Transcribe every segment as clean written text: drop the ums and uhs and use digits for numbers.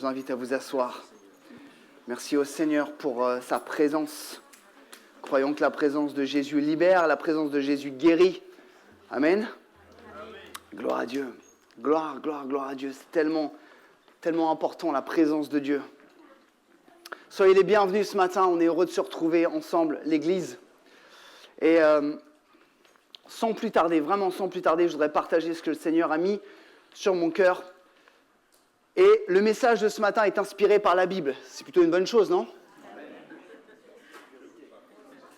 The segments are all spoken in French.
vous invite à vous asseoir. Merci au Seigneur pour sa présence. Croyons que la présence de Jésus libère, la présence de Jésus guérit. Amen. Gloire à Dieu. Gloire à Dieu. C'est tellement important, la présence de Dieu. Soyez les bienvenus ce matin. On est heureux de se retrouver ensemble, l'Église. Et sans plus tarder, je voudrais partager ce que le Seigneur a mis sur mon cœur. Et le message de ce matin est inspiré par la Bible. C'est plutôt une bonne chose, non ? Ça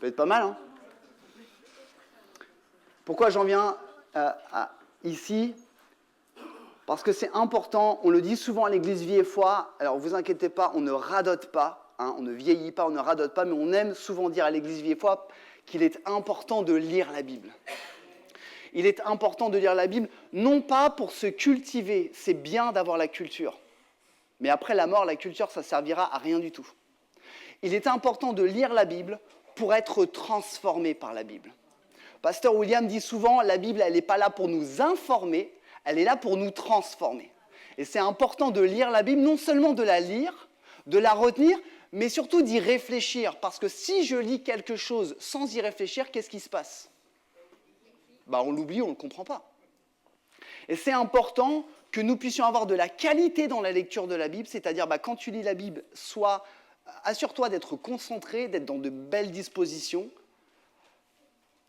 peut être pas mal, hein ? Pourquoi j'en viens ici ? Parce que c'est important, on le dit souvent à l'église Vie et Foi, alors vous inquiétez pas, on ne radote pas, on ne vieillit pas, on ne radote pas, mais on aime souvent dire à l'église Vie et Foi qu'il est important de lire la Bible. Il est important de lire la Bible, non pas pour se cultiver, c'est bien d'avoir la culture, mais après la mort, la culture, ça servira à rien du tout. Il est important de lire la Bible pour être transformé par la Bible. Pasteur William dit souvent, la Bible, elle n'est pas là pour nous informer, elle est là pour nous transformer. Et c'est important de lire la Bible, non seulement de la lire, de la retenir, mais surtout d'y réfléchir. Parce que si je lis quelque chose sans y réfléchir, qu'est-ce qui se passe ? On l'oublie, on ne le comprend pas. Et c'est important que nous puissions avoir de la qualité dans la lecture de la Bible, c'est-à-dire quand tu lis la Bible, assure-toi d'être concentré, d'être dans de belles dispositions.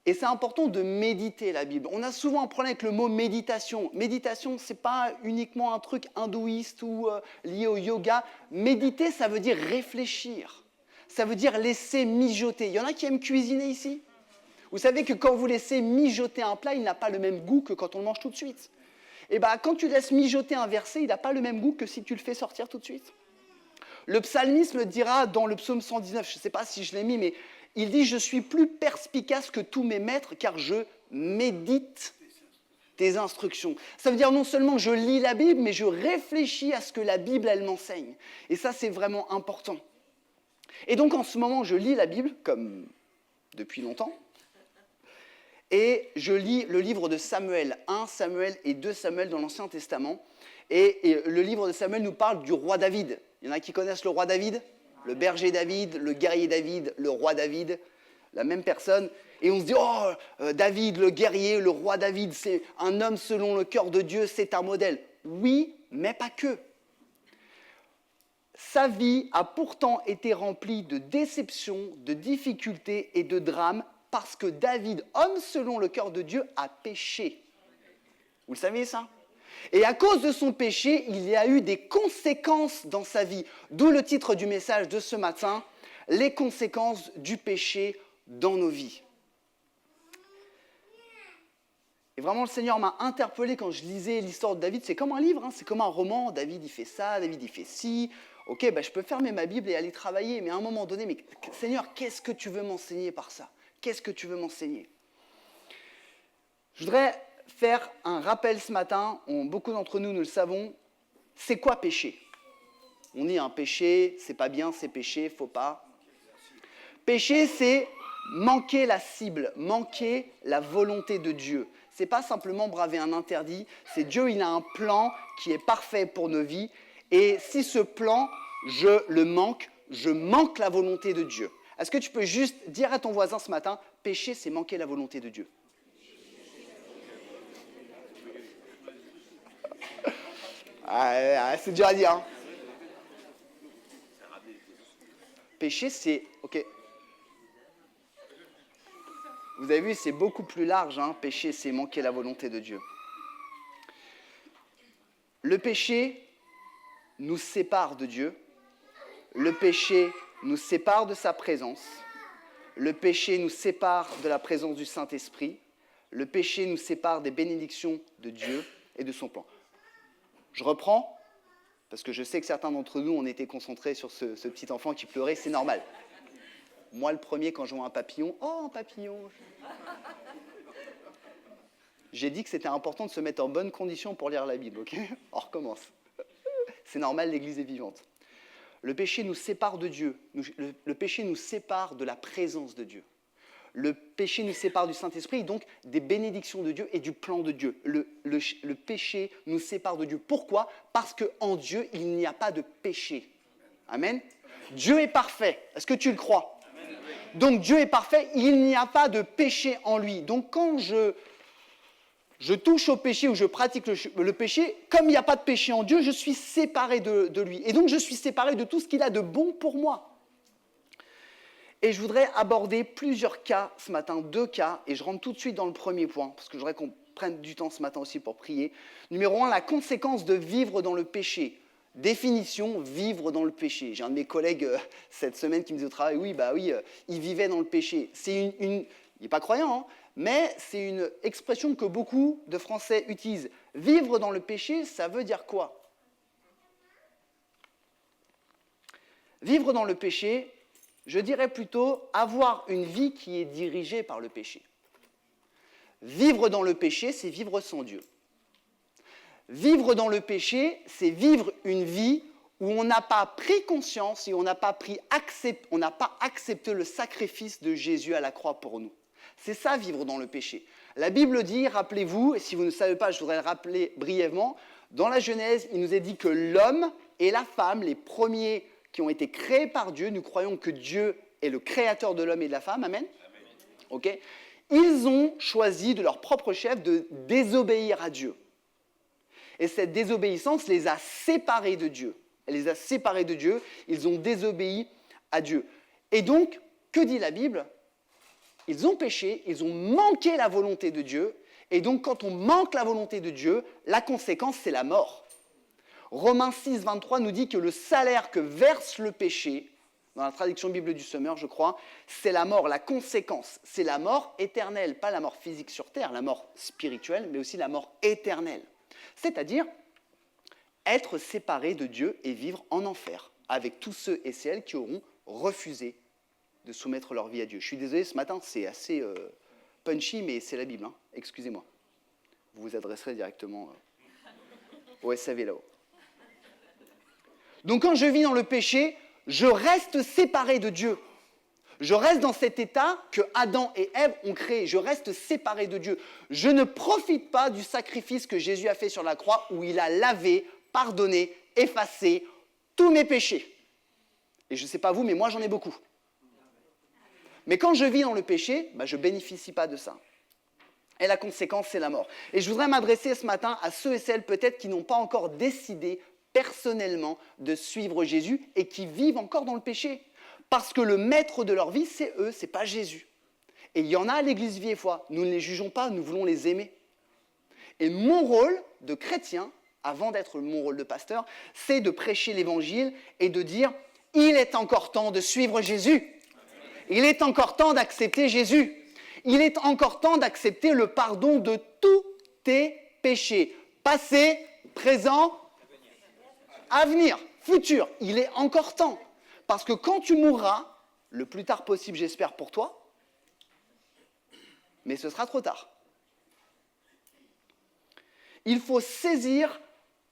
Et c'est important de méditer la Bible. On a souvent un problème avec le mot méditation. Méditation, ce n'est pas uniquement un truc hindouiste ou lié au yoga. Méditer, ça veut dire réfléchir. Ça veut dire laisser mijoter. Il y en a qui aiment cuisiner ici ? Vous savez que quand vous laissez mijoter un plat, il n'a pas le même goût que quand on le mange tout de suite. Et quand tu laisses mijoter un verset, il n'a pas le même goût que si tu le fais sortir tout de suite. Le psalmiste le dira dans le psaume 119, je ne sais pas si je l'ai mis, mais il dit « Je suis plus perspicace que tous mes maîtres, car je médite tes instructions. » Ça veut dire non seulement je lis la Bible, mais je réfléchis à ce que la Bible, elle m'enseigne. Et ça, c'est vraiment important. Et donc, en ce moment, je lis la Bible, comme depuis longtemps, et je lis le livre de Samuel, 1 Samuel et 2 Samuel dans l'Ancien Testament. Et le livre de Samuel nous parle du roi David. Il y en a qui connaissent le roi David ? Le berger David, le guerrier David, le roi David, la même personne. Et on se dit, David, le guerrier, le roi David, c'est un homme selon le cœur de Dieu, c'est un modèle. Oui, mais pas que. Sa vie a pourtant été remplie de déceptions, de difficultés et de drames parce que David, homme selon le cœur de Dieu, a péché. Vous le savez ça ? Et à cause de son péché, il y a eu des conséquences dans sa vie. D'où le titre du message de ce matin, « Les conséquences du péché dans nos vies ». Et vraiment, le Seigneur m'a interpellé quand je lisais l'histoire de David. C'est comme un livre, c'est comme un roman. David, il fait ça, David, il fait ci. Ok, je peux fermer ma Bible et aller travailler. Mais à un moment donné, mais Seigneur, qu'est-ce que tu veux m'enseigner par ça ? Qu'est-ce que tu veux m'enseigner ? Je voudrais faire un rappel ce matin, beaucoup d'entre nous le savons, c'est quoi péché ? On dit un péché, c'est pas bien, c'est péché, faut pas. Péché, c'est manquer la cible, manquer la volonté de Dieu. C'est pas simplement braver un interdit, c'est Dieu, il a un plan qui est parfait pour nos vies, et si ce plan, je le manque, je manque la volonté de Dieu. Est-ce que tu peux juste dire à ton voisin ce matin, péché, c'est manquer la volonté de Dieu ? C'est dur à dire. Péché, c'est... Ok. Vous avez vu, c'est beaucoup plus large. Péché, c'est manquer la volonté de Dieu. Le péché nous sépare de Dieu. Le péché nous sépare de sa présence. Le péché nous sépare de la présence du Saint-Esprit. Le péché nous sépare des bénédictions de Dieu et de son plan. Je reprends, parce que je sais que certains d'entre nous, on était concentrés sur ce petit enfant qui pleurait, c'est normal. Moi, le premier, quand je vois un papillon, un papillon. J'ai dit que c'était important de se mettre en bonne condition pour lire la Bible, ok ? On recommence. C'est normal, l'Église est vivante. Le péché nous sépare de Dieu. Le péché nous sépare de la présence de Dieu. Le péché nous sépare du Saint-Esprit, donc des bénédictions de Dieu et du plan de Dieu. Le péché nous sépare de Dieu. Pourquoi ? Parce qu'en Dieu, il n'y a pas de péché. Amen. Dieu est parfait. Est-ce que tu le crois ? Donc Dieu est parfait, il n'y a pas de péché en lui. Donc quand je touche au péché ou je pratique le péché, comme il n'y a pas de péché en Dieu, je suis séparé de lui. Et donc je suis séparé de tout ce qu'il a de bon pour moi. Et je voudrais aborder plusieurs cas ce matin, 2 cas, et je rentre tout de suite dans le premier point, parce que je voudrais qu'on prenne du temps ce matin aussi pour prier. Numéro 1, la conséquence de vivre dans le péché. Définition, vivre dans le péché. J'ai un de mes collègues cette semaine qui me dit au travail, il vivait dans le péché. C'est il n'est pas croyant, hein, mais c'est une expression que beaucoup de Français utilisent. Vivre dans le péché, ça veut dire quoi ? Vivre dans le péché, je dirais plutôt avoir une vie qui est dirigée par le péché. Vivre dans le péché, c'est vivre sans Dieu. Vivre dans le péché, c'est vivre une vie où on n'a pas pris conscience et on n'a pas accepté le sacrifice de Jésus à la croix pour nous. C'est ça, vivre dans le péché. La Bible dit, rappelez-vous, et si vous ne savez pas, je voudrais le rappeler brièvement, dans la Genèse, il nous est dit que l'homme et la femme, les premiers qui ont été créés par Dieu, nous croyons que Dieu est le créateur de l'homme et de la femme, amen. Okay. Ils ont choisi de leur propre chef de désobéir à Dieu. Et cette désobéissance les a séparés de Dieu. Elle les a séparés de Dieu, ils ont désobéi à Dieu. Et donc, que dit la Bible ? Ils ont péché, ils ont manqué la volonté de Dieu. Et donc, quand on manque la volonté de Dieu, la conséquence, c'est la mort. Romains 6, 23 nous dit que le salaire que verse le péché, dans la traduction Bible du Semeur, je crois, c'est la mort. La conséquence, c'est la mort éternelle, pas la mort physique sur terre, la mort spirituelle, mais aussi la mort éternelle. C'est-à-dire être séparé de Dieu et vivre en enfer, avec tous ceux et celles qui auront refusé de soumettre leur vie à Dieu. Je suis désolé, ce matin, c'est assez punchy, mais c'est la Bible, hein. Excusez-moi. Vous vous adresserez directement au SAV là-haut. Donc quand je vis dans le péché, je reste séparé de Dieu. Je reste dans cet état que Adam et Ève ont créé. Je reste séparé de Dieu. Je ne profite pas du sacrifice que Jésus a fait sur la croix où il a lavé, pardonné, effacé tous mes péchés. Et je ne sais pas vous, mais moi j'en ai beaucoup. Mais quand je vis dans le péché, je ne bénéficie pas de ça. Et la conséquence, c'est la mort. Et je voudrais m'adresser ce matin à ceux et celles peut-être qui n'ont pas encore décidé personnellement de suivre Jésus et qui vivent encore dans le péché. Parce que le maître de leur vie, c'est eux, c'est pas Jésus. Et il y en a à l'église Vie et Foi. Nous ne les jugeons pas, nous voulons les aimer. Et mon rôle de chrétien, avant d'être mon rôle de pasteur, c'est de prêcher l'évangile et de dire « Il est encore temps de suivre Jésus. Il est encore temps d'accepter Jésus. Il est encore temps d'accepter le pardon de tous tes péchés. Passé, présent, à venir, futur. Il est encore temps. » Parce que quand tu mourras, le plus tard possible, j'espère pour toi, mais ce sera trop tard. Il faut saisir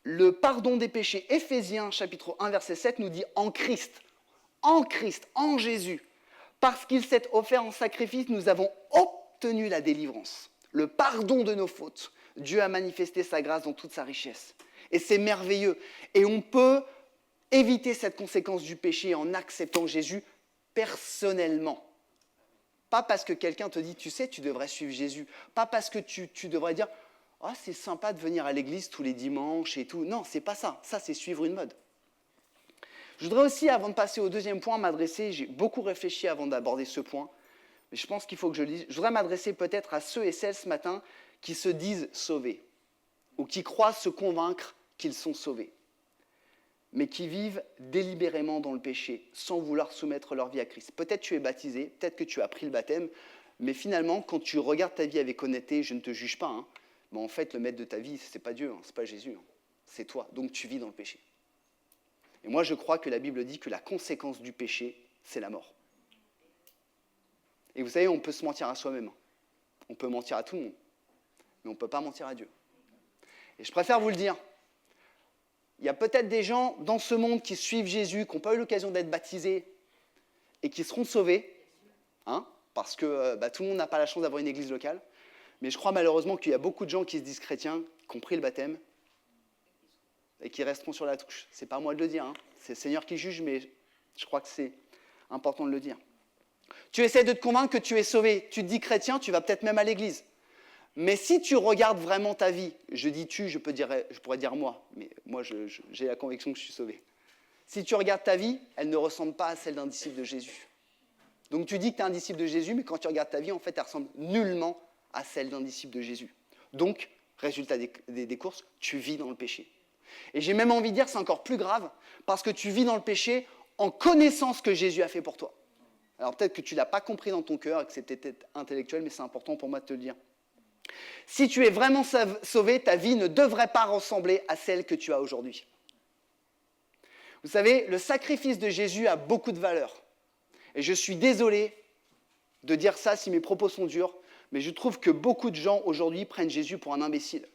le pardon des péchés. Éphésiens, chapitre 1, verset 7, nous dit « en Christ, en Jésus, parce qu'il s'est offert en sacrifice, nous avons obtenu la délivrance, le pardon de nos fautes. Dieu a manifesté sa grâce dans toute sa richesse. » Et c'est merveilleux. Et on peut éviter cette conséquence du péché en acceptant Jésus personnellement. Pas parce que quelqu'un te dit, tu sais, tu devrais suivre Jésus. Pas parce que tu devrais dire, oh, c'est sympa de venir à l'église tous les dimanches et tout. Non, c'est pas ça. Ça, c'est suivre une mode. Je voudrais aussi, avant de passer au deuxième point, m'adresser, j'ai beaucoup réfléchi avant d'aborder ce point, mais je pense qu'il faut que je le dise. Je voudrais m'adresser peut-être à ceux et celles ce matin qui se disent sauvés ou qui croient se convaincre qu'ils sont sauvés, mais qui vivent délibérément dans le péché, sans vouloir soumettre leur vie à Christ. Peut-être tu es baptisé, peut-être que tu as pris le baptême, mais finalement, quand tu regardes ta vie avec honnêteté, je ne te juge pas, hein, mais en fait, le maître de ta vie, ce n'est pas Dieu, hein, ce n'est pas Jésus, hein, c'est toi, donc tu vis dans le péché. Et moi, je crois que la Bible dit que la conséquence du péché, c'est la mort. Et vous savez, on peut se mentir à soi-même, on peut mentir à tout le monde, mais on ne peut pas mentir à Dieu. Et je préfère vous le dire, il y a peut-être des gens dans ce monde qui suivent Jésus, qui n'ont pas eu l'occasion d'être baptisés et qui seront sauvés. Hein ? parce que tout le monde n'a pas la chance d'avoir une église locale. Mais je crois malheureusement qu'il y a beaucoup de gens qui se disent chrétiens, qui ont pris le baptême, et qui resteront sur la touche. C'est pas à moi de le dire, hein. C'est le Seigneur qui juge, mais je crois que c'est important de le dire. Tu essaies de te convaincre que tu es sauvé. Tu te dis chrétien, tu vas peut-être même à l'église. Mais si tu regardes vraiment ta vie, je dis tu, je pourrais dire moi, mais moi j'ai la conviction que je suis sauvé. Si tu regardes ta vie, elle ne ressemble pas à celle d'un disciple de Jésus. Donc tu dis que tu es un disciple de Jésus, mais quand tu regardes ta vie, en fait, elle ressemble nullement à celle d'un disciple de Jésus. Donc, résultat des courses, tu vis dans le péché. Et j'ai même envie de dire que c'est encore plus grave, parce que tu vis dans le péché en connaissant ce que Jésus a fait pour toi. Alors peut-être que tu ne l'as pas compris dans ton cœur et que c'est peut-être intellectuel, mais c'est important pour moi de te le dire. Si tu es vraiment sauvé, ta vie ne devrait pas ressembler à celle que tu as aujourd'hui. Vous savez, le sacrifice de Jésus a beaucoup de valeur. Et je suis désolé de dire ça si mes propos sont durs, mais je trouve que beaucoup de gens aujourd'hui prennent Jésus pour un imbécile.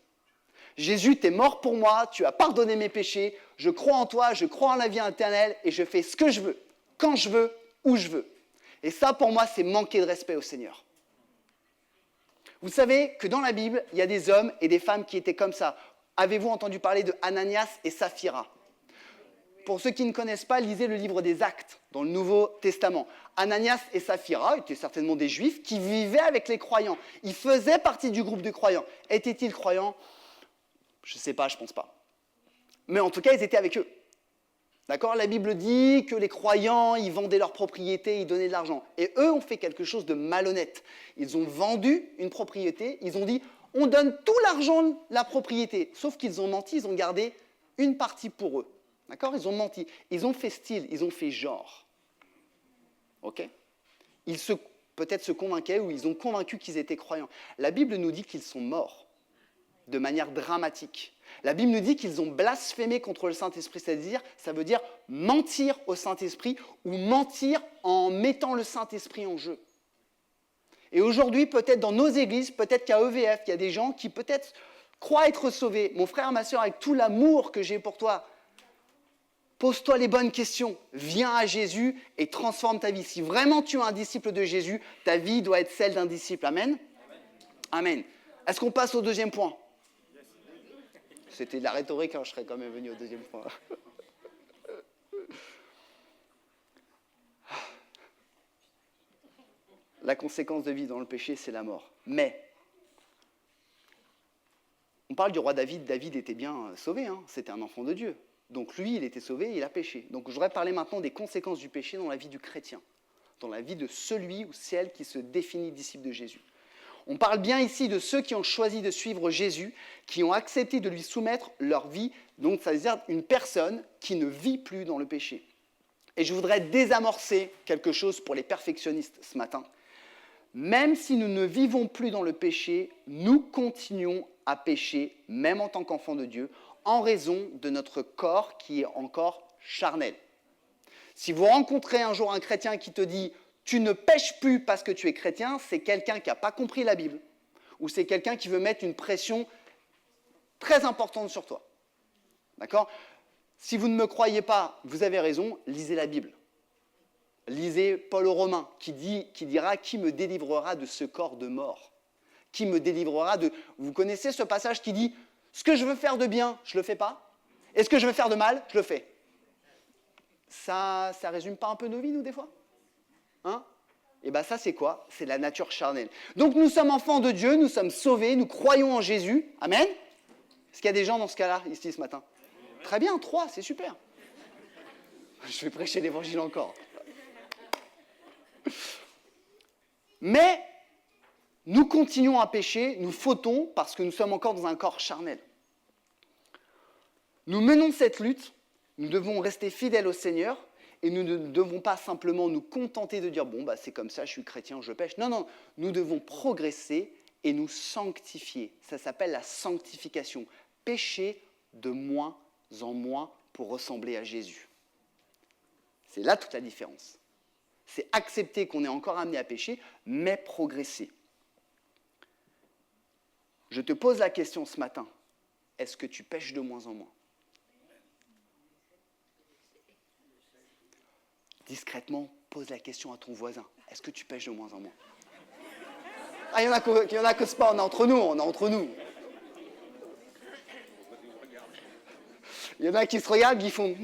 Jésus, t'es mort pour moi, tu as pardonné mes péchés, je crois en toi, je crois en la vie éternelle et je fais ce que je veux, quand je veux, où je veux. Et ça, pour moi, c'est manquer de respect au Seigneur. Vous savez que dans la Bible, il y a des hommes et des femmes qui étaient comme ça. Avez-vous entendu parler de Ananias et Saphira ? Pour ceux qui ne connaissent pas, lisez le livre des Actes dans le Nouveau Testament. Ananias et Saphira étaient certainement des Juifs qui vivaient avec les croyants. Ils faisaient partie du groupe de croyants. Étaient-ils croyants ? Je ne sais pas, je ne pense pas. Mais en tout cas, ils étaient avec eux. D'accord ? La Bible dit que les croyants, ils vendaient leurs propriétés, ils donnaient de l'argent. Et eux ont fait quelque chose de malhonnête. Ils ont vendu une propriété, ils ont dit, on donne tout l'argent de la propriété. Sauf qu'ils ont menti, ils ont gardé une partie pour eux. D'accord ? Ils ont menti. Ils ont fait style, ils ont fait genre. Ok ? Ils peut-être se convainquaient ou ils ont convaincu qu'ils étaient croyants. La Bible nous dit qu'ils sont morts de manière dramatique. La Bible nous dit qu'ils ont blasphémé contre le Saint-Esprit, c'est-à-dire, ça veut dire mentir au Saint-Esprit ou mentir en mettant le Saint-Esprit en jeu. Et aujourd'hui, peut-être dans nos églises, peut-être qu'à EVF, il y a des gens qui peut-être croient être sauvés. Mon frère, ma soeur, avec tout l'amour que j'ai pour toi, pose-toi les bonnes questions, viens à Jésus et transforme ta vie. Si vraiment tu es un disciple de Jésus, ta vie doit être celle d'un disciple. Amen ? Amen. Est-ce qu'on passe au deuxième point ? C'était de la rhétorique, hein, je serais quand même venu au deuxième point. La conséquence de vivre dans le péché, c'est la mort. Mais, on parle du roi David. David était bien sauvé, hein, c'était un enfant de Dieu. Donc lui, il était sauvé, il a péché. Donc je voudrais parler maintenant des conséquences du péché dans la vie du chrétien, dans la vie de celui ou celle qui se définit disciple de Jésus. On parle bien ici de ceux qui ont choisi de suivre Jésus, qui ont accepté de lui soumettre leur vie, donc ça veut dire une personne qui ne vit plus dans le péché. Et je voudrais désamorcer quelque chose pour les perfectionnistes ce matin. Même si nous ne vivons plus dans le péché, nous continuons à pécher, même en tant qu'enfants de Dieu, en raison de notre corps qui est encore charnel. Si vous rencontrez un jour un chrétien qui te dit « tu ne pêches plus parce que tu es chrétien », c'est quelqu'un qui n'a pas compris la Bible, ou c'est quelqu'un qui veut mettre une pression très importante sur toi. D'accord ? Si vous ne me croyez pas, vous avez raison, lisez la Bible. Lisez Paul aux Romains qui dira « Qui me délivrera de ce corps de mort ?» Qui me délivrera de... Vous connaissez ce passage qui dit « Ce que je veux faire de bien, je ne le fais pas. Et ce que je veux faire de mal, je le fais. » Ça résume pas un peu nos vies, nous, des fois ? Hein ? Et bien ça, c'est quoi ? C'est la nature charnelle. Donc nous sommes enfants de Dieu, nous sommes sauvés, nous croyons en Jésus. Amen ? Est-ce qu'il y a des gens dans ce cas-là, ici, ce matin ? Très bien, 3, c'est super. Je vais prêcher l'évangile encore. Mais nous continuons à pécher, nous fautons parce que nous sommes encore dans un corps charnel. Nous menons cette lutte, nous devons rester fidèles au Seigneur et nous ne devons pas simplement nous contenter de dire « bon, bah, c'est comme ça, je suis chrétien, je pêche ». Non, non, nous devons progresser et nous sanctifier. Ça s'appelle la sanctification. Pécher de moins en moins pour ressembler à Jésus. C'est là toute la différence. C'est accepter qu'on est encore amené à pécher, mais progresser. Je te pose la question ce matin. Est-ce que tu pêches de moins en moins ? Discrètement, pose la question à ton voisin. est-ce que tu pêches de moins en moins? Ah, il y en a qui osent pas, on est entre nous. Il y en a qui se regardent, qui font...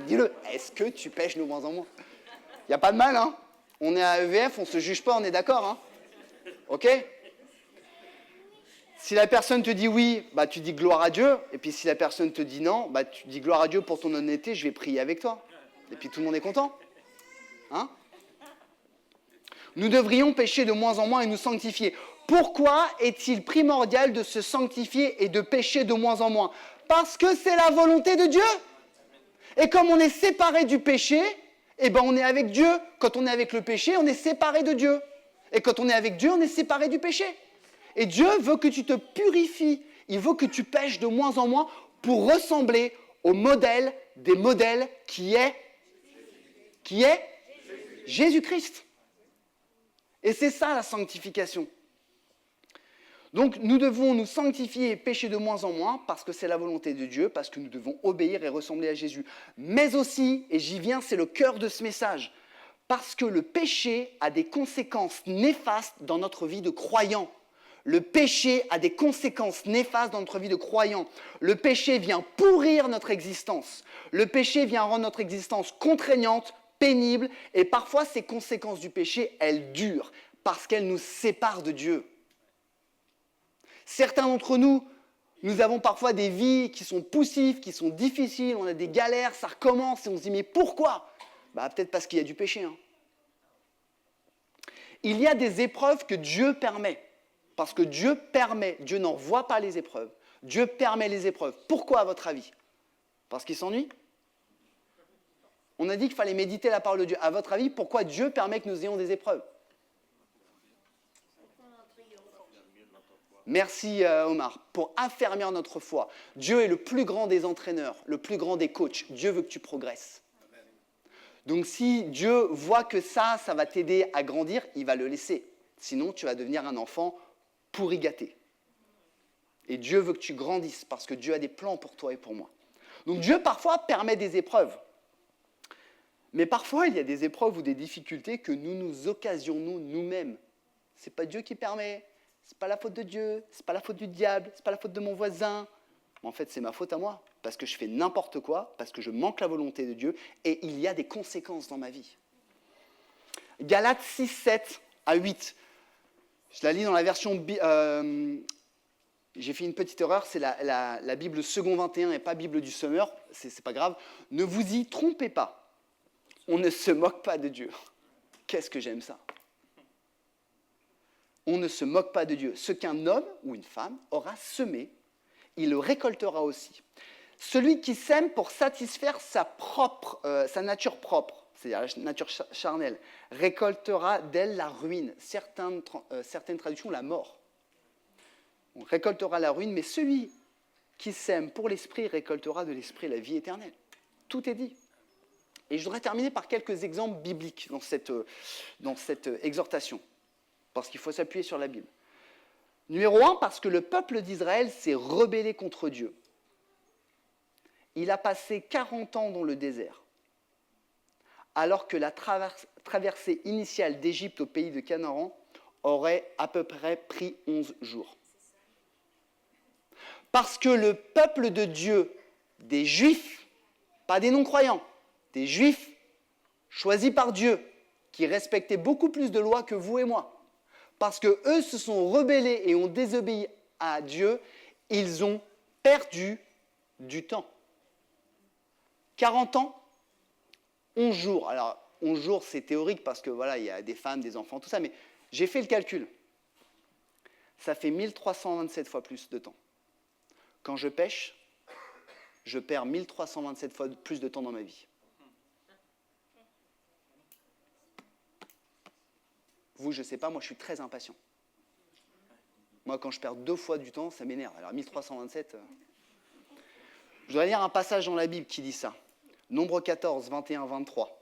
Dis-le, est-ce que tu pêches de moins en moins? Il n'y a pas de mal, hein? On est à EVF, on ne se juge pas, on est d'accord, hein? Ok? Si la personne te dit oui, bah, tu dis gloire à Dieu. Et puis si la personne te dit non, bah, tu dis gloire à Dieu pour ton honnêteté, je vais prier avec toi. Et puis tout le monde est content. Hein? Nous devrions pécher de moins en moins et nous sanctifier. Pourquoi est-il primordial de se sanctifier et de pécher de moins en moins? Parce que c'est la volonté de Dieu. Et comme on est séparé du péché, eh ben on est avec Dieu. Quand on est avec le péché, on est séparé de Dieu. Et quand on est avec Dieu, on est séparé du péché. Et Dieu veut que tu te purifies. Il veut que tu pêches de moins en moins pour ressembler au modèle des modèles qui est Jésus-Christ. Et c'est ça la sanctification. Donc nous devons nous sanctifier et pécher de moins en moins parce que c'est la volonté de Dieu, parce que nous devons obéir et ressembler à Jésus. Mais aussi, et j'y viens, c'est le cœur de ce message, parce que le péché a des conséquences néfastes dans notre vie de croyant. Le péché a des conséquences néfastes dans notre vie de croyant. Le péché vient pourrir notre existence. Le péché vient rendre notre existence contraignante, pénible, et parfois ces conséquences du péché, elles durent, parce qu'elles nous séparent de Dieu. Certains d'entre nous, nous avons parfois des vies qui sont poussives, qui sont difficiles, on a des galères, ça recommence, et on se dit, mais pourquoi? Bah, peut-être parce qu'il y a du péché. Hein. Il y a des épreuves que Dieu permet, parce que Dieu permet, Dieu n'envoie pas les épreuves, Dieu permet les épreuves. Pourquoi, à votre avis? Parce qu'il s'ennuie? On a dit qu'il fallait méditer la parole de Dieu. À votre avis, pourquoi Dieu permet que nous ayons des épreuves? Merci Omar. Pour affermir notre foi. Dieu est le plus grand des entraîneurs, le plus grand des coachs. Dieu veut que tu progresses. Donc si Dieu voit que ça va t'aider à grandir, il va le laisser. Sinon, tu vas devenir un enfant pourri gâté. Et Dieu veut que tu grandisses parce que Dieu a des plans pour toi et pour moi. Donc Dieu parfois permet des épreuves. Mais parfois, il y a des épreuves ou des difficultés que nous nous occasionnons nous-mêmes. Ce n'est pas Dieu qui permet, ce n'est pas la faute de Dieu, ce n'est pas la faute du diable, ce n'est pas la faute de mon voisin. En fait, c'est ma faute à moi, parce que je fais n'importe quoi, parce que je manque la volonté de Dieu, et il y a des conséquences dans ma vie. Galates 6, 7 à 8. Je la lis dans la version... j'ai fait une petite erreur, c'est la Bible second 21 et pas Bible du Summer, c'est pas grave. Ne vous y trompez pas. On ne se moque pas de Dieu. Qu'est-ce que j'aime ça? On ne se moque pas de Dieu. Ce qu'un homme ou une femme aura semé, il le récoltera aussi. Celui qui sème pour satisfaire sa nature propre, c'est-à-dire la nature charnelle, récoltera d'elle la ruine. Certaines traductions, la mort. On récoltera la ruine, mais celui qui sème pour l'esprit récoltera de l'esprit la vie éternelle. Tout est dit. Et je voudrais terminer par quelques exemples bibliques dans cette exhortation, parce qu'il faut s'appuyer sur la Bible. Numéro 1, parce que le peuple d'Israël s'est rebellé contre Dieu. Il a passé 40 ans dans le désert, alors que la traversée initiale d'Égypte au pays de Canaan aurait à peu près pris 11 jours. Parce que le peuple de Dieu, des Juifs, pas des non-croyants, des Juifs choisis par Dieu, qui respectaient beaucoup plus de lois que vous et moi, parce qu'eux se sont rebellés et ont désobéi à Dieu, ils ont perdu du temps. 40 ans, 11 jours. Alors, 11 jours, c'est théorique parce que voilà, il y a des femmes, des enfants, tout ça, mais j'ai fait le calcul. Ça fait 1327 fois plus de temps. Quand je pêche, je perds 1327 fois plus de temps dans ma vie. Vous, je ne sais pas, moi je suis très impatient. Moi, quand je perds 2 fois du temps, ça m'énerve. Alors 1327... Je voudrais lire un passage dans la Bible qui dit ça. Nombre 14, 21, 23.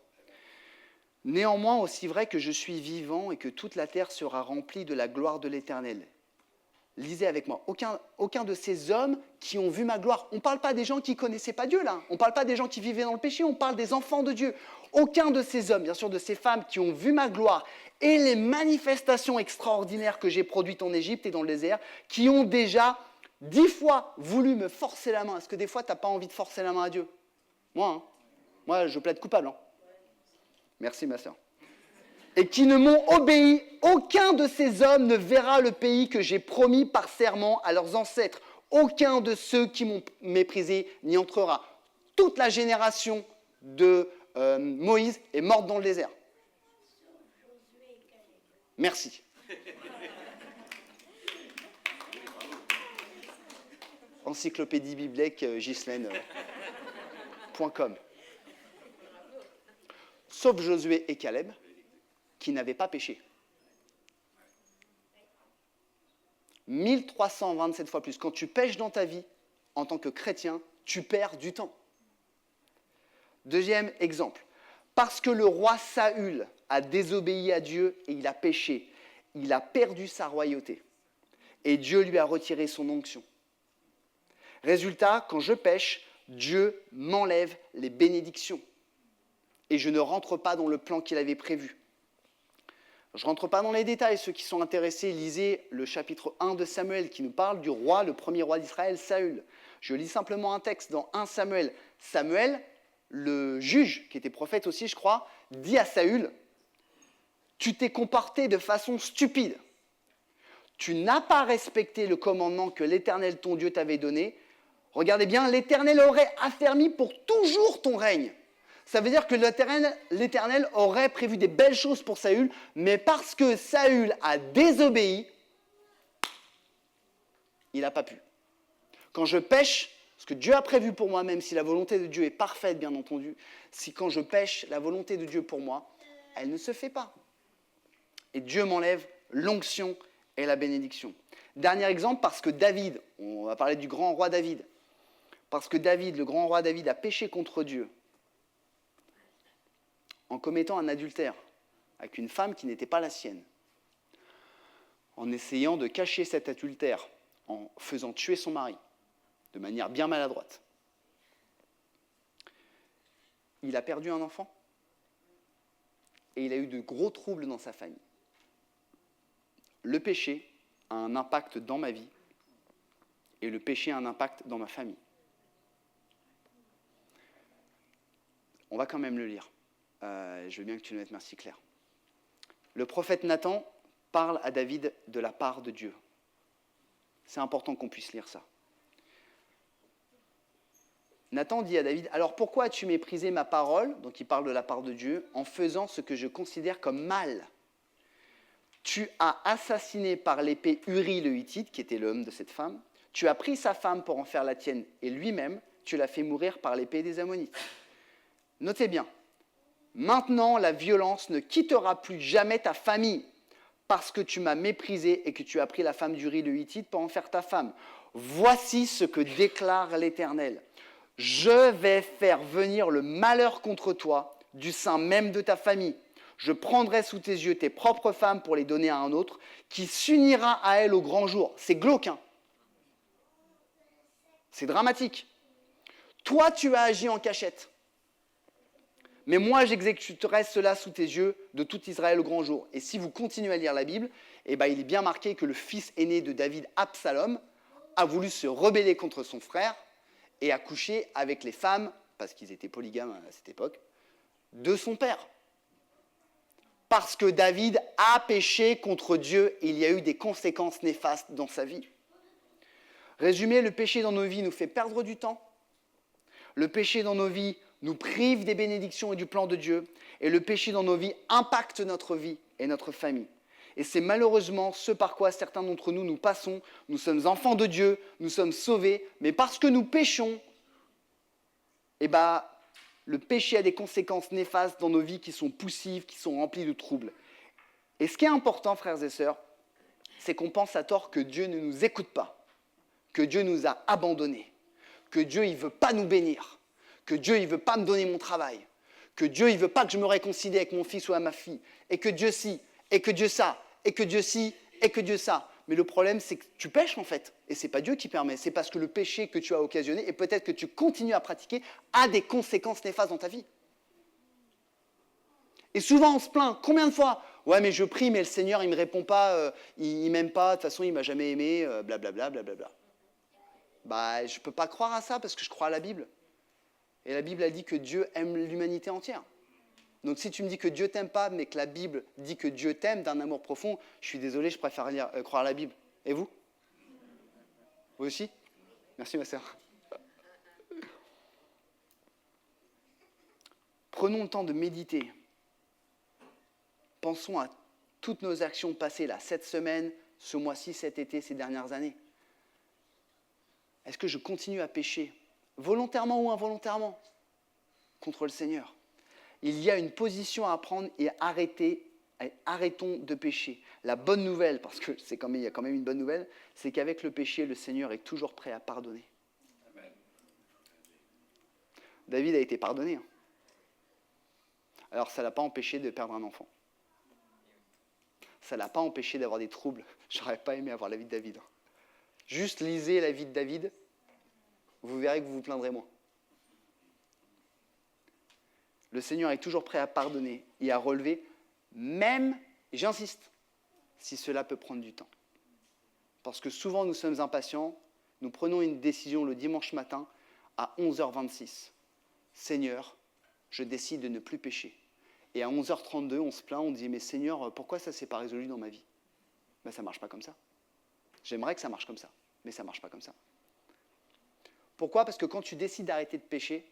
« Néanmoins, aussi vrai que je suis vivant et que toute la terre sera remplie de la gloire de l'Éternel. lisez avec moi, aucun de ces hommes qui ont vu ma gloire. On ne parle pas des gens qui ne connaissaient pas Dieu, là. On ne parle pas des gens qui vivaient dans le péché, on parle des enfants de Dieu. Aucun de ces hommes, bien sûr, de ces femmes qui ont vu ma gloire et les manifestations extraordinaires que j'ai produites en Égypte et dans le désert, qui ont déjà 10 fois voulu me forcer la main. Est-ce que des fois, tu n'as pas envie de forcer la main à Dieu? Moi, je plaide coupable. Merci, ma sœur. Et qui ne m'ont obéi, aucun de ces hommes ne verra le pays que j'ai promis par serment à leurs ancêtres. Aucun de ceux qui m'ont méprisé n'y entrera. Toute la génération de Moïse est morte dans le désert. Merci. Encyclopédie biblique Ghislaine.com. Sauf Josué et Caleb, qui n'avaient pas péché. 1327 fois plus. Quand tu pèches dans ta vie, en tant que chrétien, tu perds du temps. Deuxième exemple. Parce que le roi Saül a désobéi à Dieu et il a péché, il a perdu sa royauté. Et Dieu lui a retiré son onction. Résultat, quand je pêche, Dieu m'enlève les bénédictions. Et je ne rentre pas dans le plan qu'il avait prévu. Je ne rentre pas dans les détails. Ceux qui sont intéressés, lisez le chapitre 1 de Samuel qui nous parle du roi, le premier roi d'Israël, Saül. Je lis simplement un texte dans 1 Samuel. Samuel, le juge, qui était prophète aussi, je crois, dit à Saül, « Tu t'es comporté de façon stupide. Tu n'as pas respecté le commandement que l'Éternel, ton Dieu, t'avait donné. Regardez bien, l'Éternel aurait affermi pour toujours ton règne. » Ça veut dire que l'Éternel aurait prévu des belles choses pour Saül, mais parce que Saül a désobéi, il n'a pas pu. Quand je pêche, ce que Dieu a prévu pour moi, même si la volonté de Dieu est parfaite, bien entendu, si quand je pêche, la volonté de Dieu pour moi, elle ne se fait pas. Et Dieu m'enlève l'onction et la bénédiction. Dernier exemple, parce que David, on va parler du grand roi David, parce que David, le grand roi David, a péché contre Dieu, en commettant un adultère avec une femme qui n'était pas la sienne, en essayant de cacher cet adultère, en faisant tuer son mari, de manière bien maladroite. Il a perdu un enfant et il a eu de gros troubles dans sa famille. Le péché a un impact dans ma vie et le péché a un impact dans ma famille. On va quand même le lire. Je veux bien que tu le mettes, merci Claire. Le prophète Nathan parle à David de la part de Dieu. C'est important qu'on puisse lire ça. Nathan dit à David, « Alors pourquoi as-tu méprisé ma parole ?» Donc il parle de la part de Dieu, « en faisant ce que je considère comme mal. Tu as assassiné par l'épée Uri le Hittite, qui était l'homme de cette femme. Tu as pris sa femme pour en faire la tienne, et lui-même, tu l'as fait mourir par l'épée des Ammonites. » Notez bien, maintenant la violence ne quittera plus jamais ta famille, parce que tu m'as méprisé et que tu as pris la femme d'Uri le Hittite pour en faire ta femme. Voici ce que déclare l'Éternel. Je vais faire venir le malheur contre toi du sein même de ta famille. Je prendrai sous tes yeux tes propres femmes pour les donner à un autre, qui s'unira à elles au grand jour. C'est glauque, hein ? C'est dramatique. Toi, tu as agi en cachette. Mais moi, j'exécuterai cela sous tes yeux de tout Israël au grand jour. Et si vous continuez à lire la Bible, il est bien marqué que le fils aîné de David, Absalom, a voulu se rebeller contre son frère et a couché avec les femmes, parce qu'ils étaient polygames à cette époque, de son père. Parce que David a péché contre Dieu et il y a eu des conséquences néfastes dans sa vie. Résumé, le péché dans nos vies nous fait perdre du temps. Le péché dans nos vies nous prive des bénédictions et du plan de Dieu. Et le péché dans nos vies impacte notre vie et notre famille. Et c'est malheureusement ce par quoi certains d'entre nous, nous passons. Nous sommes enfants de Dieu, nous sommes sauvés, mais parce que nous péchons, le péché a des conséquences néfastes dans nos vies qui sont poussives, qui sont remplies de troubles. Et ce qui est important, frères et sœurs, c'est qu'on pense à tort que Dieu ne nous écoute pas, que Dieu nous a abandonnés, que Dieu ne veut pas nous bénir, que Dieu ne veut pas me donner mon travail, que Dieu ne veut pas que je me réconcilie avec mon fils ou à ma fille, et que Dieu si, et que Dieu ça, et que Dieu si, et que Dieu ça. mais le problème, c'est que tu pèches en fait. Et ce n'est pas Dieu qui permet, c'est parce que le péché que tu as occasionné, et peut-être que tu continues à pratiquer, a des conséquences néfastes dans ta vie. Et souvent, on se plaint. Combien de fois? Ouais, mais je prie, mais le Seigneur, il ne me répond pas, il ne m'aime pas, de toute façon, il ne m'a jamais aimé, blablabla, blablabla. Bah, je ne peux pas croire à ça parce que je crois à la Bible. Et la Bible a dit que Dieu aime l'humanité entière. Donc si tu me dis que Dieu t'aime pas, mais que la Bible dit que Dieu t'aime d'un amour profond, je suis désolé, je préfère croire à la Bible. Et vous? Vous aussi? Merci ma sœur. Prenons le temps de méditer. Pensons à toutes nos actions passées là, cette semaine, ce mois-ci, cet été, ces dernières années. Est-ce que je continue à pécher, volontairement ou involontairement, contre le Seigneur? Il y a une position à prendre et arrêtons de pécher. La bonne nouvelle, parce que il y a quand même une bonne nouvelle, c'est qu'avec le péché, le Seigneur est toujours prêt à pardonner. Amen. David a été pardonné. Alors ça ne l'a pas empêché de perdre un enfant. Ça ne l'a pas empêché d'avoir des troubles. J'aurais pas aimé avoir la vie de David. Juste lisez la vie de David, vous verrez que vous vous plaindrez moins. Le Seigneur est toujours prêt à pardonner et à relever, même, et j'insiste, si cela peut prendre du temps. Parce que souvent nous sommes impatients, nous prenons une décision le dimanche matin à 11h26. Seigneur, je décide de ne plus pécher. Et à 11h32, on se plaint, on dit, mais Seigneur, pourquoi ça ne s'est pas résolu dans ma vie? Ben, ça ne marche pas comme ça. J'aimerais que ça marche comme ça, mais ça ne marche pas comme ça. Pourquoi? Parce que quand tu décides d'arrêter de pécher,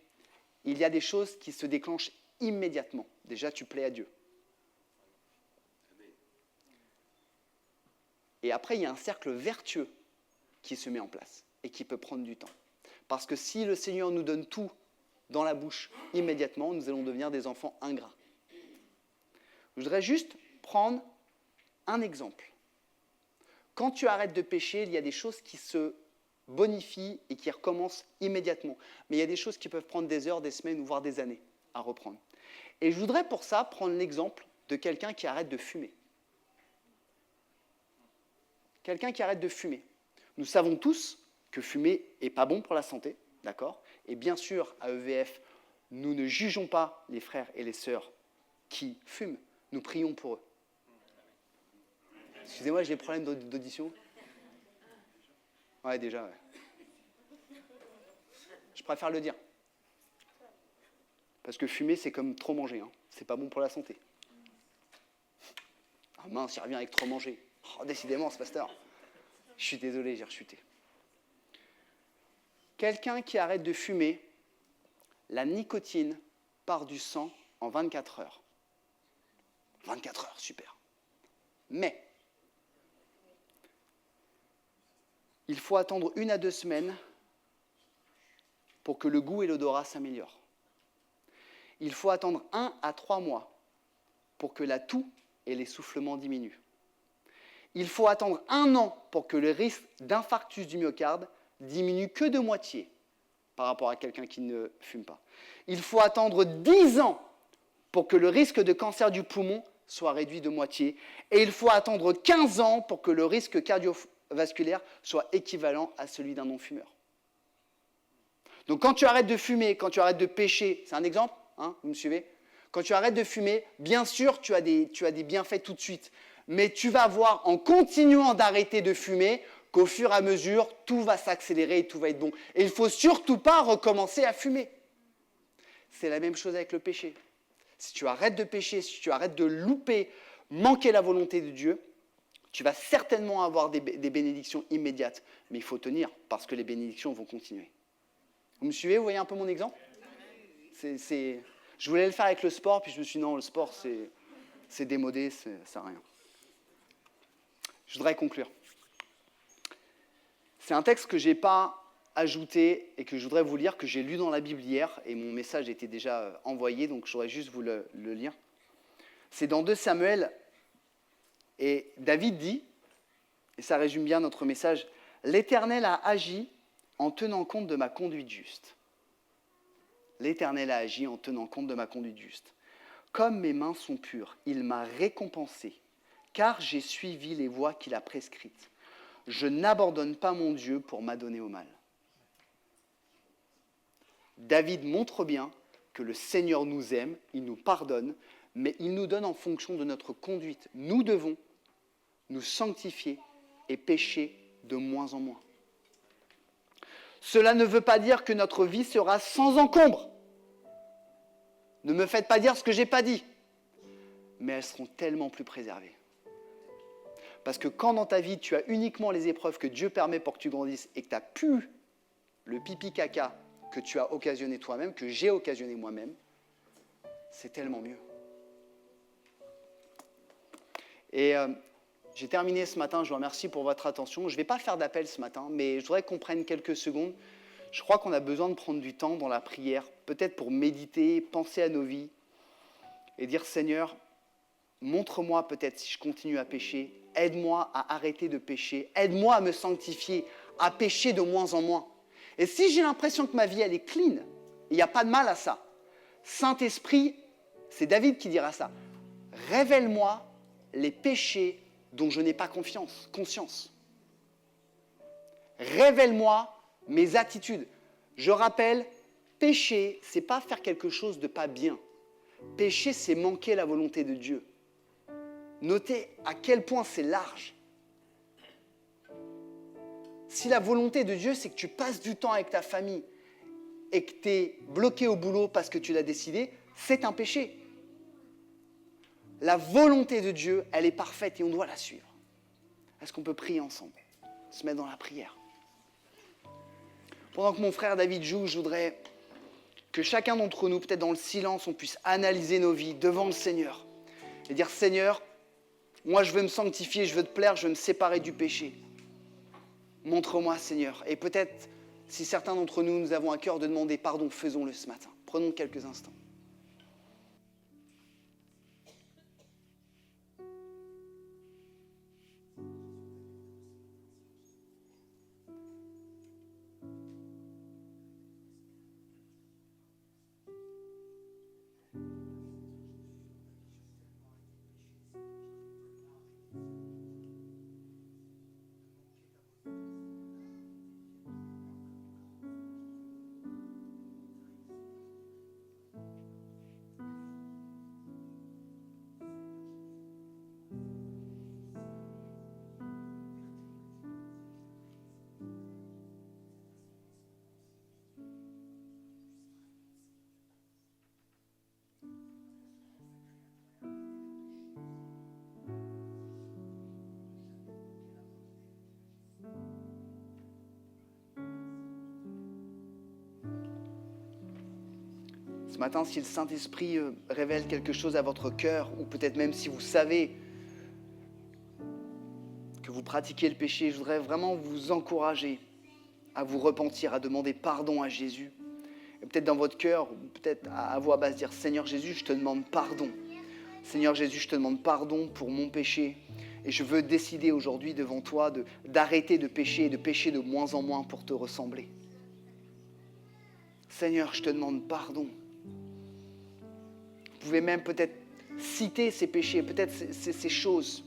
il y a des choses qui se déclenchent immédiatement. Déjà, tu plais à Dieu. Et après, il y a un cercle vertueux qui se met en place et qui peut prendre du temps. Parce que si le Seigneur nous donne tout dans la bouche immédiatement, nous allons devenir des enfants ingrats. Je voudrais juste prendre un exemple. Quand tu arrêtes de pécher, il y a des choses qui se bonifient et qui recommencent immédiatement. Mais il y a des choses qui peuvent prendre des heures, des semaines ou voire des années à reprendre. Et je voudrais pour ça prendre l'exemple de quelqu'un qui arrête de fumer. Quelqu'un qui arrête de fumer. Nous savons tous que fumer n'est pas bon pour la santé, d'accord? Et bien sûr, à EVF, nous ne jugeons pas les frères et les sœurs qui fument. Nous prions pour eux. Excusez-moi, j'ai des problèmes d'audition. Ouais, déjà, ouais. Je préfère le dire. Parce que fumer, c'est comme trop manger. Hein. C'est pas bon pour la santé. Ah mince, il revient avec trop manger. Oh, décidément, ce pasteur. Je suis désolé, j'ai rechuté. Quelqu'un qui arrête de fumer, la nicotine part du sang en 24 heures. 24 heures, super. Mais, il faut attendre 1 à 2 semaines pour que le goût et l'odorat s'améliorent. Il faut attendre 1 à 3 mois pour que la toux et l'essoufflement diminuent. Il faut attendre 1 an pour que le risque d'infarctus du myocarde diminue que de moitié par rapport à quelqu'un qui ne fume pas. Il faut attendre 10 ans pour que le risque de cancer du poumon soit réduit de moitié. Et il faut attendre 15 ans pour que le risque cardiovasculaire soit équivalent à celui d'un non-fumeur. Donc quand tu arrêtes de fumer, quand tu arrêtes de pécher, c'est un exemple, hein, vous me suivez? Quand tu arrêtes de fumer, bien sûr, tu as des bienfaits tout de suite. Mais tu vas voir, en continuant d'arrêter de fumer, qu'au fur et à mesure, tout va s'accélérer et tout va être bon. Et il ne faut surtout pas recommencer à fumer. C'est la même chose avec le péché. Si tu arrêtes de pécher, si tu arrêtes de louper, manquer la volonté de Dieu, tu vas certainement avoir des bénédictions immédiates. Mais il faut tenir, parce que les bénédictions vont continuer. Vous me suivez? Vous voyez un peu mon exemple? Je voulais le faire avec le sport, puis je me suis dit non, le sport, c'est démodé, ça ne sert à rien. Je voudrais conclure. C'est un texte que je n'ai pas ajouté et que je voudrais vous lire, que j'ai lu dans la Bible hier, et mon message était déjà envoyé, donc je voudrais juste vous le lire. C'est dans 2 Samuel, et David dit, et ça résume bien notre message, « L'Éternel a agi en tenant compte de ma conduite juste. » L'Éternel a agi en tenant compte de ma conduite juste. « Comme mes mains sont pures, il m'a récompensé, car j'ai suivi les voies qu'il a prescrites. je n'abandonne pas mon Dieu pour m'adonner au mal. David montre bien que le Seigneur nous aime, il nous pardonne, mais il nous donne en fonction de notre conduite. Nous devons nous sanctifier et pécher de moins en moins. Cela ne veut pas dire que notre vie sera sans encombre. Ne me faites pas dire ce que je n'ai pas dit. Mais elles seront tellement plus préservées. Parce que quand dans ta vie, tu as uniquement les épreuves que Dieu permet pour que tu grandisses et que tu n'as plus le pipi caca que tu as occasionné toi-même, que j'ai occasionné moi-même, c'est tellement mieux. Et j'ai terminé ce matin, je vous remercie pour votre attention. Je ne vais pas faire d'appel ce matin, mais je voudrais qu'on prenne quelques secondes. Je crois qu'on a besoin de prendre du temps dans la prière, peut-être pour méditer, penser à nos vies et dire « Seigneur, montre-moi peut-être si je continue à pécher, aide-moi à arrêter de pécher, aide-moi à me sanctifier, à pécher de moins en moins. » Et si j'ai l'impression que ma vie, elle est clean, il n'y a pas de mal à ça. Saint-Esprit, c'est David qui dira ça, révèle-moi les péchés dont je n'ai pas conscience. Révèle-moi mes attitudes. Je rappelle, pécher, c'est pas faire quelque chose de pas bien. Pécher, c'est manquer la volonté de Dieu. Notez à quel point c'est large. Si la volonté de Dieu, c'est que tu passes du temps avec ta famille et que tu es bloqué au boulot parce que tu l'as décidé, c'est un péché. La volonté de Dieu, elle est parfaite et on doit la suivre. Est-ce qu'on peut prier ensemble? Se mettre dans la prière. Pendant que mon frère David joue, je voudrais que chacun d'entre nous, peut-être dans le silence, on puisse analyser nos vies devant le Seigneur et dire « Seigneur, moi je veux me sanctifier, je veux te plaire, je veux me séparer du péché. Montre-moi, Seigneur. » Et peut-être, si certains d'entre nous, nous avons à cœur de demander pardon, faisons-le ce matin. Prenons quelques instants. Ce matin, si le Saint-Esprit révèle quelque chose à votre cœur, ou peut-être même si vous savez que vous pratiquez le péché, je voudrais vraiment vous encourager à vous repentir, à demander pardon à Jésus. Et peut-être dans votre cœur, ou peut-être à voix basse dire « Seigneur Jésus, je te demande pardon. Seigneur Jésus, je te demande pardon pour mon péché. Et je veux décider aujourd'hui devant toi d'arrêter de pécher et de pécher de moins en moins pour te ressembler. Seigneur, je te demande pardon. » Vous pouvez même peut-être citer ces péchés, peut-être ces choses.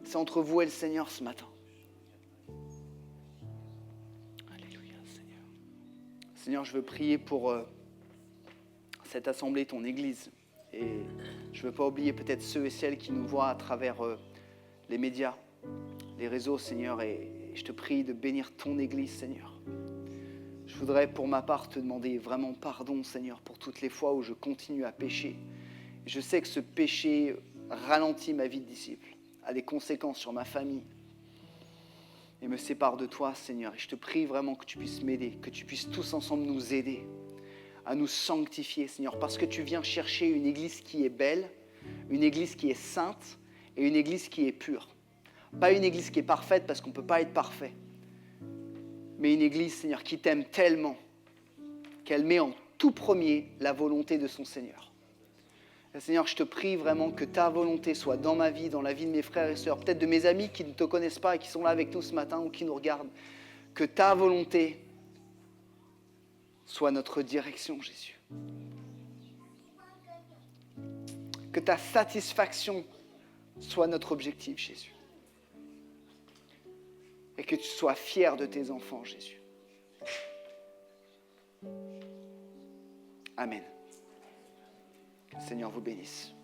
C'est entre vous et le Seigneur ce matin. Alléluia, Seigneur. Seigneur, je veux prier pour cette assemblée, ton Église. Et je ne veux pas oublier peut-être ceux et celles qui nous voient à travers les médias, les réseaux, Seigneur. Et je te prie de bénir ton Église, Seigneur. Je voudrais pour ma part te demander vraiment pardon, Seigneur, pour toutes les fois où je continue à pécher. Je sais que ce péché ralentit ma vie de disciple, a des conséquences sur ma famille et me sépare de toi, Seigneur. Et je te prie vraiment que tu puisses m'aider, que tu puisses tous ensemble nous aider à nous sanctifier, Seigneur, parce que tu viens chercher une église qui est belle, une église qui est sainte et une église qui est pure. Pas une église qui est parfaite parce qu'on ne peut pas être parfait, mais une église, Seigneur, qui t'aime tellement qu'elle met en tout premier la volonté de son Seigneur. Et Seigneur, je te prie vraiment que ta volonté soit dans ma vie, dans la vie de mes frères et sœurs, peut-être de mes amis qui ne te connaissent pas et qui sont là avec nous ce matin ou qui nous regardent. Que ta volonté soit notre direction, Jésus. Que ta satisfaction soit notre objectif, Jésus. et que tu sois fier de tes enfants, Jésus. Amen. Que le Seigneur vous bénisse.